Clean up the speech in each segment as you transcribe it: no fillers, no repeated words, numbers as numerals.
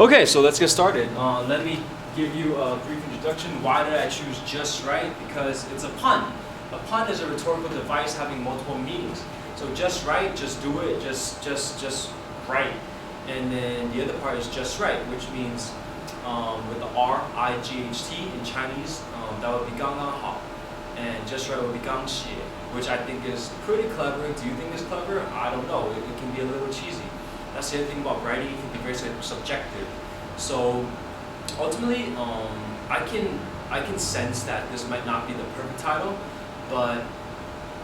Okay, so let's get started. Let me give you a brief introduction. Why did I choose just right? Because it's a pun. A pun is a rhetorical device having multiple meanings. So just right, just do it, just right. And then the other part is just right, which means with the R-I-G-H-T in Chinese, that would be 刚刚好. And just right would be 刚写, which I think is pretty clever. Do you think it's clever? I don't know. It can be a little cheesy. That's the other thing about writing. It can be very subjective. So ultimately, I can sense that this might not be the perfect title, but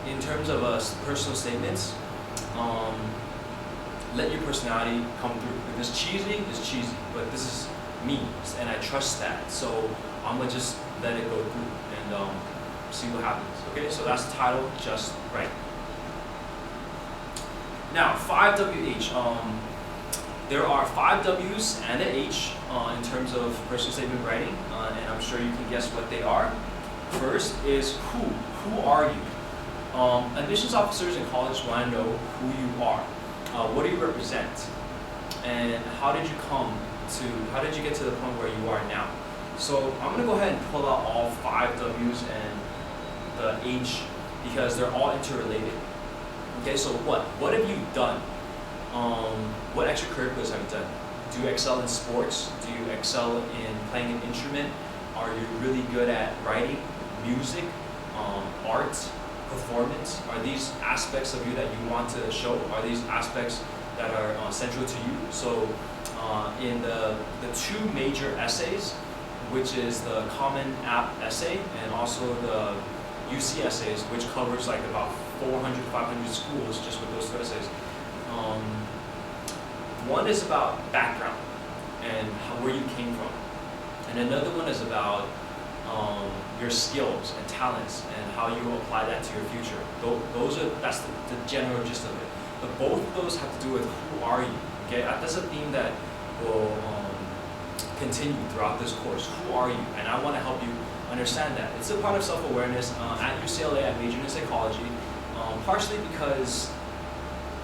in terms of personal statements, let your personality come through. If it's cheesy, it's cheesy, but this is me, and I trust that. So I'm gonna just let it go through and see what happens. Okay, so that's the title, just right. Now, 5WH. There are 5 W's and an H in terms of personal statement writing, and I'm sure you can guess what they are. First is who. Who are you? Admissions officers in college want to know who you are. What do you represent? And how did you get to the point where you are now? So I'm going to go ahead and pull out all 5 W's and the H because they're all interrelated. Okay, so what have you done? What extracurriculars have you done? Do you excel in sports? Do you excel in playing an instrument? Are you really good at writing, music, art, performance? Are these aspects of you that you want to show? Are these aspects that are central to you? So in the 2 major essays, which is the Common App essay and also the UC essays, which covers like about 400, 500 schools just with those 2 essays. One is about background and where you came from, and another one is about your skills and talents and how you apply that to your future. That's the general gist of it. But both of those have to do with who are you. Okay, that's a theme that will continue throughout this course. Who are you? And I want to help you understand that. It's a part of self-awareness. At UCLA, I majored in psychology, partially because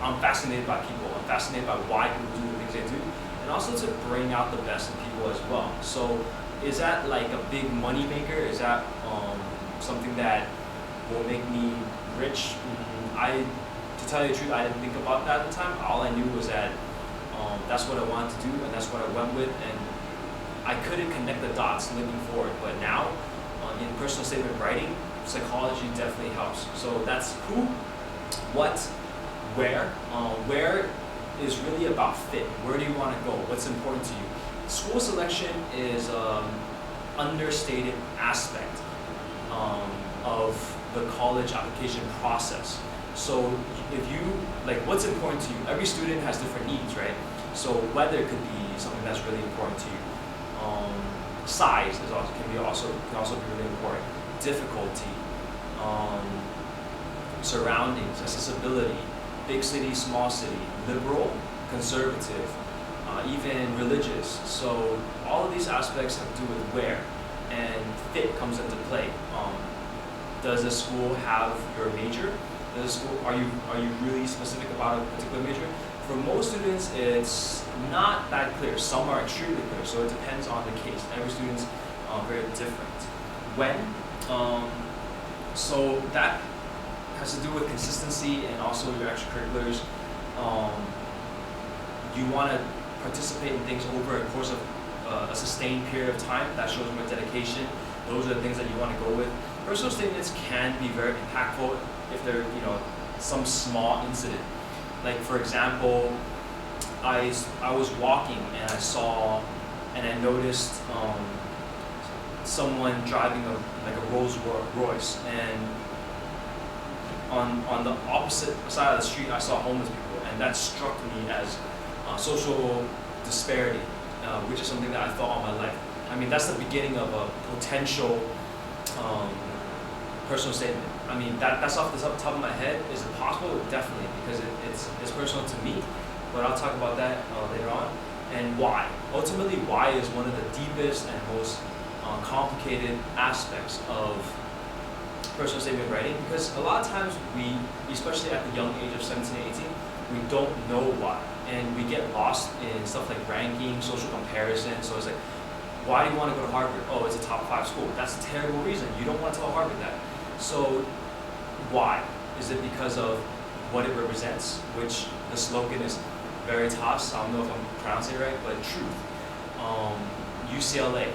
I'm fascinated by people. I'm fascinated by why people do the things they do, and also to bring out the best in people as well. So, is that like a big money maker? Is that something that will make me rich? To tell you the truth, I didn't think about that at the time. All I knew was that that's what I wanted to do, and that's what I went with, and I couldn't connect the dots looking forward. But now, in personal statement writing, psychology definitely helps. So that's who, what, where. Where is really about fit. Where do you want to go? What's important to you? School selection is an understated aspect of the college application process. So if you, what's important to you? Every student has different needs, right? So weather could be something that's really important to you. Size can also be really important. Difficulty, surroundings, accessibility, big city, small city, liberal, conservative, even religious. So all of these aspects have to do with where, and fit comes into play. Does the school have your major? Are you really specific about a particular major? For most students, it's not that clear. Some are extremely clear, so it depends on the case. Every student's very different. When? So that has to do with consistency and also your extracurriculars. You want to participate in things over a course of a sustained period of time. That shows more dedication. Those are the things that you want to go with. Personal statements can be very impactful if they're some small incident. Like for example, I was walking and I noticed someone driving a Rolls Royce, and on the opposite side of the street I saw homeless people, and that struck me as social disparity, which is something that I thought all my life. I mean, that's the beginning of a potential personal statement. I mean, that's off the top of my head. Is it possible? Definitely, because it's personal to me, but I'll talk about that later on. And why? Ultimately, why is one of the deepest and most complicated aspects of personal statement writing, because a lot of times we, especially at the young age of 17, 18, we don't know why. And we get lost in stuff like ranking, social comparison. So it's like, why do you want to go to Harvard? Oh, it's a top 5 school. That's a terrible reason. You don't want to tell Harvard that. So why? Is it because of what it represents, which the slogan is Veritas, I don't know if I'm pronouncing it right, but truth. UCLA,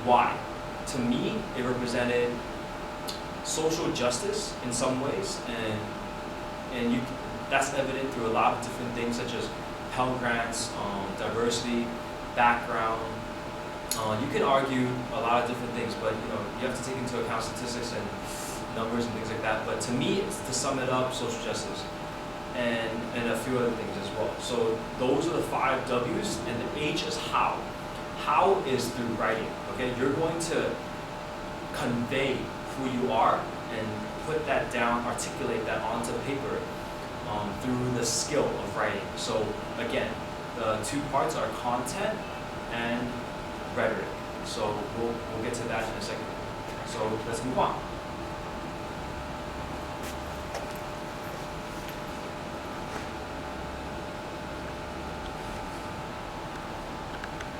why? To me, it represented social justice in some ways, and that's evident through a lot of different things such as Pell Grants, diversity, background. You can argue a lot of different things, but you have to take into account statistics and numbers and things like that. But to me, it's, to sum it up, social justice and a few other things as well. So those are the 5 W's, and the H is how. How is through writing. Okay, you're going to convey who you are and put that down, articulate that onto paper through the skill of writing. So again, the 2 parts are content and rhetoric. So we'll get to that in a second. So let's move on.